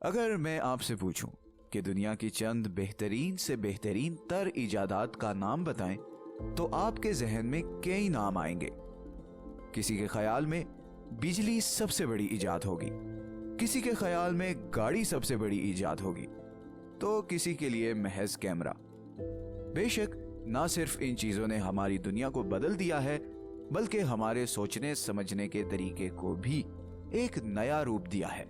अगर मैं आपसे पूछूं कि दुनिया की चंद बेहतरीन से बेहतरीन तर इजादात का नाम बताएं, तो आपके जहन में कई नाम आएंगे। किसी के ख्याल में बिजली सबसे बड़ी इजाद होगी, किसी के ख्याल में गाड़ी सबसे बड़ी इजाद होगी, तो किसी के लिए महज कैमरा। बेशक ना सिर्फ इन चीजों ने हमारी दुनिया को बदल दिया है, बल्कि हमारे सोचने समझने के तरीके को भी एक नया रूप दिया है।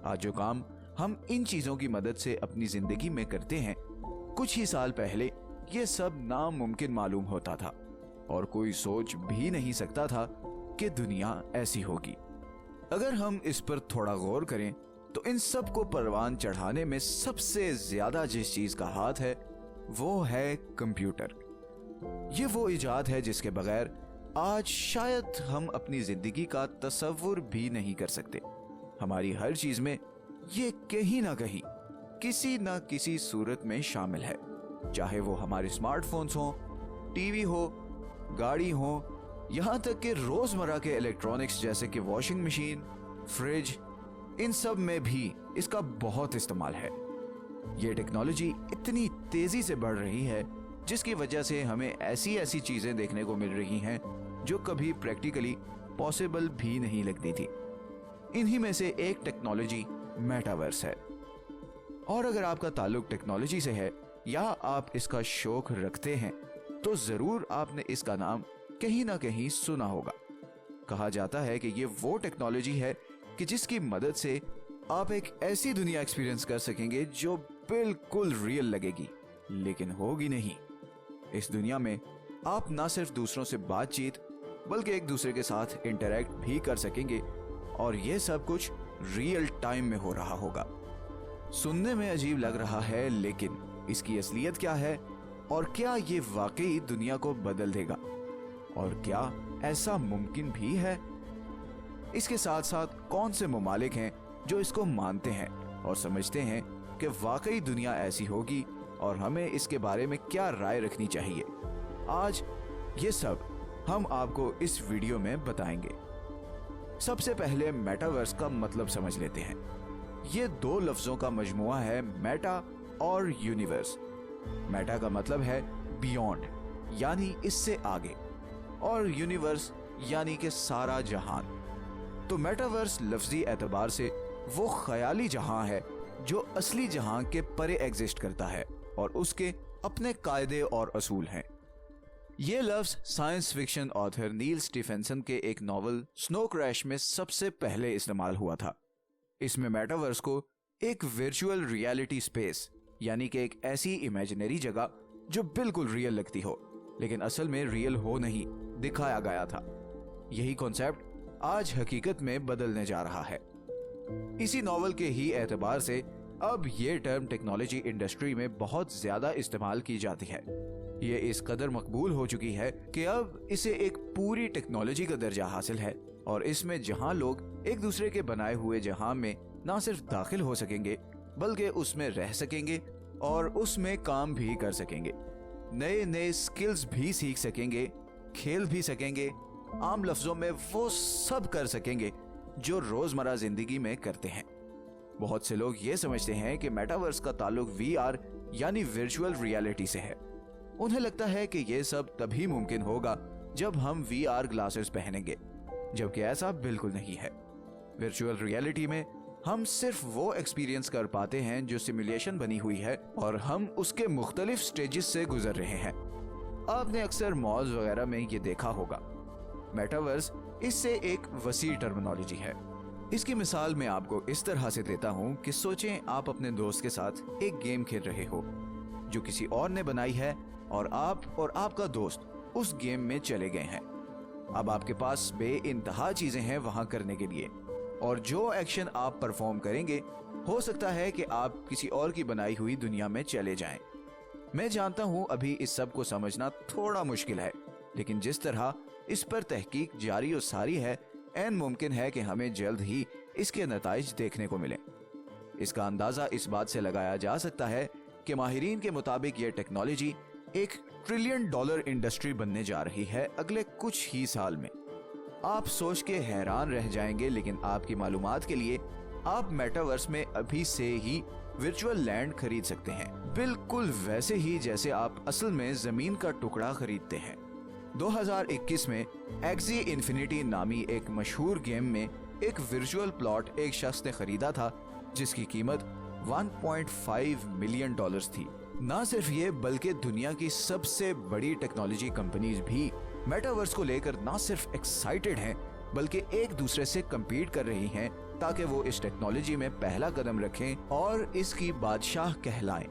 आज जो काम हम इन चीजों की मदद से अपनी जिंदगी में करते हैं, कुछ ही साल पहले ये सब नामुमकिन मालूम होता था और कोई सोच भी नहीं सकता था कि दुनिया ऐसी होगी। अगर हम इस पर थोड़ा गौर करें तो इन सब को परवान चढ़ाने में सबसे ज्यादा जिस चीज का हाथ है वो है कंप्यूटर। ये वो इजाद है जिसके बगैर आज शायद हम अपनी जिंदगी का तसव्वुर भी नहीं कर सकते। हमारी हर चीज में ये कहीं ना कहीं किसी ना किसी सूरत में शामिल है, चाहे वो हमारे स्मार्टफोन्स हो, टीवी हो, गाड़ी हो, यहां तक कि रोजमर्रा के इलेक्ट्रॉनिक्स जैसे कि वॉशिंग मशीन, फ्रिज, इन सब में भी इसका बहुत इस्तेमाल है। ये टेक्नोलॉजी इतनी तेजी से बढ़ रही है जिसकी वजह से हमें ऐसी ऐसी चीजें देखने को मिल रही हैं जो कभी प्रैक्टिकली पॉसिबल भी नहीं लगती थी। इन्हीं में से एक टेक्नोलॉजी मेटावर्स है। और अगर आपका ताल्लुक टेक्नोलॉजी से है या आप इसका शौक रखते हैं तो जरूर आपने इसका नाम कहीं ना कहीं सुना होगा। कहा जाता है कि ये वो टेक्नोलॉजी है कि जिसकी मदद से आप एक ऐसी दुनिया एक्सपीरियंस कर सकेंगे जो बिल्कुल रियल लगेगी, लेकिन होगी नहीं। इस दुनिया में आप ना सिर्फ दूसरों से बातचीत बल्कि एक दूसरे के साथ इंटरैक्ट भी कर सकेंगे और यह सब कुछ रियल टाइम में हो रहा होगा। सुनने में अजीब लग रहा है, लेकिन इसकी असलियत क्या है और क्या ये वाकई दुनिया को बदल देगा और क्या ऐसा मुमकिन भी है? इसके साथ साथ कौन से ममालिक हैं जो इसको मानते हैं और समझते हैं कि वाकई दुनिया ऐसी होगी और हमें इसके बारे में क्या राय रखनी चाहिए। आज ये सब हम आपको इस वीडियो में बताएंगे। सबसे पहले मेटावर्स का मतलब समझ लेते हैं। ये दो लफ्जों का मजमुआ है, मेटा और यूनिवर्स। मेटा का मतलब है बियॉन्ड, यानी इससे आगे, और यूनिवर्स यानी कि सारा जहान। तो मेटावर्स लफ्जी एतबार से वो ख्याली जहां है जो असली जहां के परे एग्जिस्ट करता है और उसके अपने कायदे और असूल हैं। ये लफ्ज साइंस फिक्शन ऑथर नील स्टीफेंसन के एक नॉवल स्नो क्रैश में सबसे पहले इस्तेमाल हुआ था। इसमें मेटावर्स को एक वर्चुअल रियलिटी स्पेस यानी कि एक ऐसी इमेजिनरी जगह जो बिल्कुल रियल लगती हो लेकिन असल में रियल हो नहीं, दिखाया गया था। यही कॉन्सेप्ट आज हकीकत में बदलने जा रहा है। इसी नॉवल के ही एतबार से अब ये टर्म टेक्नोलॉजी इंडस्ट्री में बहुत ज्यादा इस्तेमाल की जाती है। ये इस कदर मकबूल हो चुकी है कि अब इसे एक पूरी टेक्नोलॉजी का दर्जा हासिल है और इसमें जहां लोग एक दूसरे के बनाए हुए जहां में ना सिर्फ दाखिल हो सकेंगे बल्कि उसमें रह सकेंगे और उसमें काम भी कर सकेंगे, नए नए स्किल्स भी सीख सकेंगे, खेल भी सकेंगे, आम लफ्जों में वो सब कर सकेंगे जो रोजमर्रा जिंदगी में करते हैं। बहुत से लोग ये समझते हैं कि मेटावर्स का ताल्लुक VR यानी वर्चुअल रियलिटी से है। उन्हें लगता है कि यह सब तभी मुमकिन होगा जब हम VR ग्लासेस पहनेंगे, जबकि ऐसा बिल्कुल नहीं है। वर्चुअल रियलिटी में हम सिर्फ वो एक्सपीरियंस कर पाते हैं जो सिमुलेशन बनी हुई है और हम उसके मुख्तलिफ स्टेजेस से गुजर रहे हैं। आपने अक्सर मॉल्स वगैरह में ये देखा होगा। मेटावर्स इससे एक वसी टर्मिनोलॉजी है। इसकी मिसाल मैं आपको इस तरह से देता हूँ कि सोचें आप अपने दोस्त के साथ एक गेम खेल रहे हो जो किसी और ने बनाई है और आप और आपका दोस्त उस गेम में चले गए हैं। अब आपके पास बेइंतहा चीजें हैं वहां करने के लिए और जो एक्शन आप परफॉर्म करेंगे हो सकता है कि आप किसी और की बनाई हुई दुनिया में चले जाएं। मैं जानता हूं अभी इस सब को समझना थोड़ा मुश्किल है, लेकिन जिस तरह इस पर तहकीक जारी और सारी है, ऐन मुमकिन है कि हमें जल्द ही इसके नताइज देखने को मिले। इसका अंदाजा इस बात से लगाया जा सकता है कि माहिरीन के मुताबिक यह टेक्नोलॉजी एक $1 ट्रिलियन इंडस्ट्री बनने जा रही है अगले कुछ ही साल में। आप सोच के हैरान रह जाएंगे, लेकिन आपकी मालूमात के लिए आप मेटावर्स में अभी से ही वर्चुअल लैंड खरीद सकते हैं, बिल्कुल वैसे ही जैसे आप असल में जमीन का टुकड़ा खरीदते हैं। 2021 में एक्सी इन्फिनिटी नामी एक मशहूर गेम में एक वर्चुअल प्लॉट एक शख्स ने खरीदा था जिसकी कीमत 1.5 मिलियन डॉलर्स थी। ना सिर्फ ये बल्कि दुनिया की सबसे बड़ी टेक्नोलॉजी कंपनीज भी मेटावर्स को लेकर ना सिर्फ एक्साइटेड हैं बल्कि एक दूसरे से कम्पीट कर रही हैं ताकि वो इस टेक्नोलॉजी में पहला कदम रखें और इसकी बादशाह कहलाएं।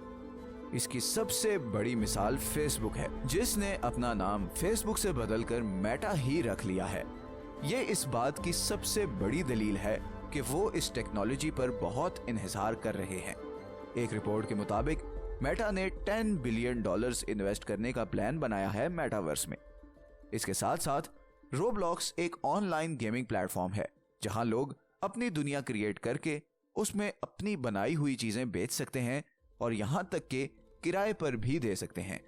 इसकी सबसे बड़ी मिसाल फेसबुक है, जिसने अपना नाम फेसबुक से बदलकर मेटा ही रख लिया है। ये इस बात की सबसे बड़ी दलील है कि वो इस टेक्नोलॉजी पर बहुत इन्हिसार कर रहे हैं। एक रिपोर्ट के मुताबिक मेटा ने $10 बिलियन इन्वेस्ट करने का प्लान बनाया है मेटावर्स में। इसके साथ साथ रोब्लॉक्स एक ऑनलाइन गेमिंग प्लेटफॉर्म है जहां लोग अपनी दुनिया क्रिएट करके उसमें अपनी बनाई हुई चीजें बेच सकते हैं और यहां तक के किराए पर भी दे सकते हैं।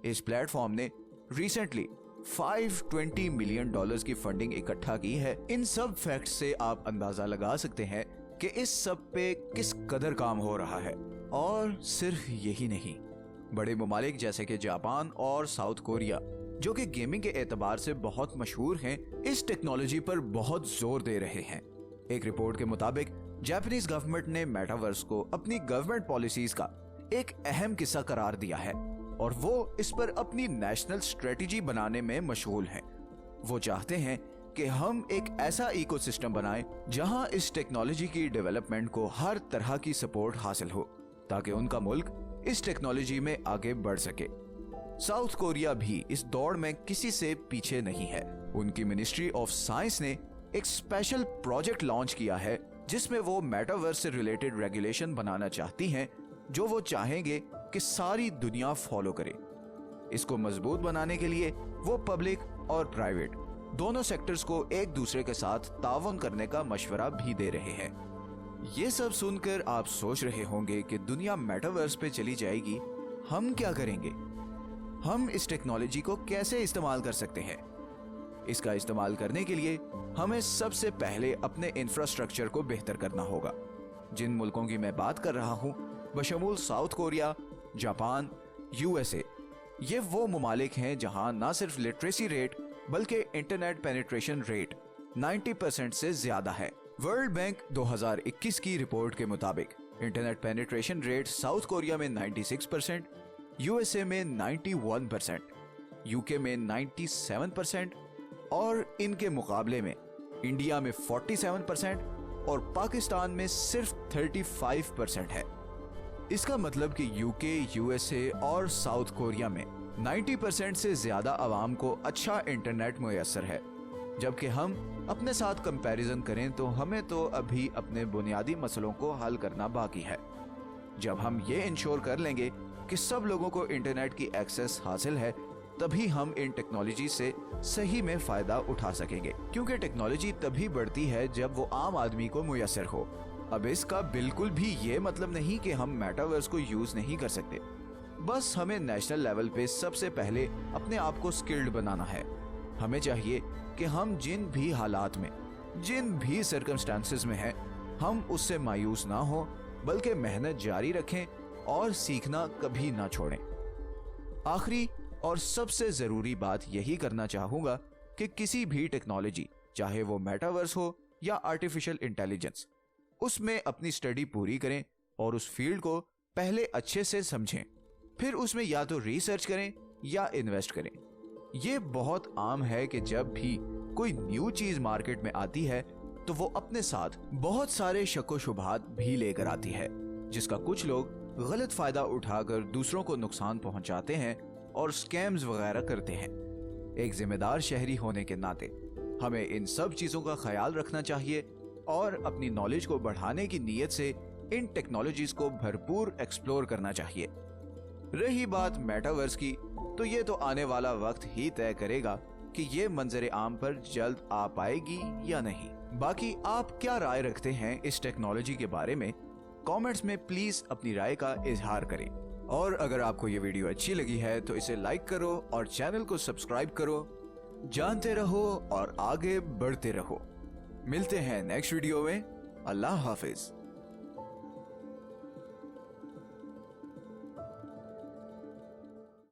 इस प्लेटफॉर्म ने रिसेंटली $520 मिलियन की फंडिंग इकट्ठा की है। इन सब फैक्ट से आप अंदाजा लगा सकते हैं कि इस सब पे किस कदर काम हो रहा है। और सिर्फ यही नहीं, बड़े ममालिक जैसे कि जापान और साउथ कोरिया, जो कि गेमिंग के एतबार से बहुत मशहूर हैं, इस टेक्नोलॉजी पर बहुत जोर दे रहे हैं। एक रिपोर्ट के मुताबिक जापानीज गवर्नमेंट ने मेटावर्स को अपनी गवर्नमेंट पॉलिसीज का एक अहम किस्सा करार दिया है और वो इस पर अपनी नेशनल स्ट्रेटेजी बनाने में मशगूल हैं। वो चाहते हैं कि हम एक ऐसा इकोसिस्टम बनाएं जहां इस टेक्नोलॉजी की डेवलपमेंट को हर तरह की सपोर्ट हासिल हो ताकि उनका मुल्क इस टेक्नोलॉजी में आगे बढ़ सके। साउथ कोरिया भी इस दौड़ में किसी से पीछे नहीं है। उनकी मिनिस्ट्री ऑफ साइंस ने एक स्पेशल प्रोजेक्ट लॉन्च किया है जिसमें वो मेटावर्स से रिलेटेड रेगुलेशन बनाना चाहती हैं जो वो चाहेंगे कि सारी दुनिया फॉलो करे। इसको मजबूत बनाने के लिए वो पब्लिक और प्राइवेट दोनों सेक्टर्स को एक दूसरे के साथ तावन करने का मशवरा भी दे रहे हैं। ये सब सुनकर आप सोच रहे होंगे कि दुनिया मेटावर्स पे चली जाएगी, हम क्या करेंगे? हम इस टेक्नोलॉजी को कैसे इस्तेमाल कर सकते हैं? इसका इस्तेमाल करने के लिए हमें सबसे पहले अपने इंफ्रास्ट्रक्चर को बेहतर करना होगा। जिन मुल्कों की मैं बात कर रहा हूं बशमूल साउथ कोरिया, जापान, यूएसए, ये वो ममालिक हैं जहां ना सिर्फ लिटरेसी रेट बल्कि इंटरनेट पेनिट्रेशन रेट 90% से ज्यादा है। वर्ल्ड बैंक 2021 की रिपोर्ट के मुताबिक internet penetration rate south Korea में 96%, यूएसए में 91%, यूके में 97% और इनके मुकाबले में इंडिया में 47% और पाकिस्तान में सिर्फ 35% है। इसका मतलब कि यूके, यूएसए और साउथ कोरिया में 90% से ज्यादा आवाम को अच्छा इंटरनेट मुयस्सर है, जबकि हम अपने साथ कंपैरिजन करें तो हमें तो अभी अपने बुनियादी मसलों को हल करना बाकी है। जब हम ये इंश्योर कर लेंगे कि सब लोगों को इंटरनेट की एक्सेस हासिल है, तभी हम इन टेक्नोलॉजी से सही में फायदा उठा सकेंगे, क्योंकि टेक्नोलॉजी तभी बढ़ती है जब वो आम आदमी को मुयस्सर हो। अब इसका बिल्कुल भी ये मतलब नहीं कि हम मेटावर्स को यूज नहीं कर सकते, बस हमें नेशनल लेवल पे सबसे पहले अपने आप को स्किल्ड बनाना है। हमें चाहिए कि हम जिन भी हालात में, जिन भी सर्कमस्टांसेस में हैं, हम उससे मायूस ना हो बल्कि मेहनत जारी रखें और सीखना कभी ना छोड़ें। आखिरी और सबसे जरूरी बात यही करना चाहूंगा कि किसी भी टेक्नोलॉजी, चाहे वो मेटावर्स हो या आर्टिफिशियल इंटेलिजेंस, उसमें अपनी स्टडी पूरी करें और उस फील्ड को पहले अच्छे से समझें, फिर उसमें या तो रिसर्च करें या इन्वेस्ट करें। ये बहुत आम है कि जब भी कोई न्यू चीज मार्केट में आती है तो वो अपने साथ बहुत सारे शक शुबहात भी लेकर आती है, जिसका कुछ लोग गलत फायदा उठाकर दूसरों को नुकसान पहुंचाते हैं और स्कैम्स वगैरह करते हैं। एक जिम्मेदार शहरी होने के नाते हमें इन सब चीजों का ख्याल रखना चाहिए और अपनी नॉलेज को बढ़ाने की नीयत से इन टेक्नोलॉजीज को भरपूर एक्सप्लोर करना चाहिए। रही बात मेटावर्स की, तो ये तो आने वाला वक्त ही तय करेगा कि ये मंजर आम पर जल्द आ पाएगी या नहीं। बाकी आप क्या राय रखते हैं इस टेक्नोलॉजी के बारे में? कमेंट्स में प्लीज अपनी राय का इजहार करें। और अगर आपको ये वीडियो अच्छी लगी है तो इसे लाइक करो और चैनल को सब्सक्राइब करो। जानते रहो और आगे बढ़ते रहो। मिलते हैं नेक्स्ट वीडियो में। अल्लाह हाफिज।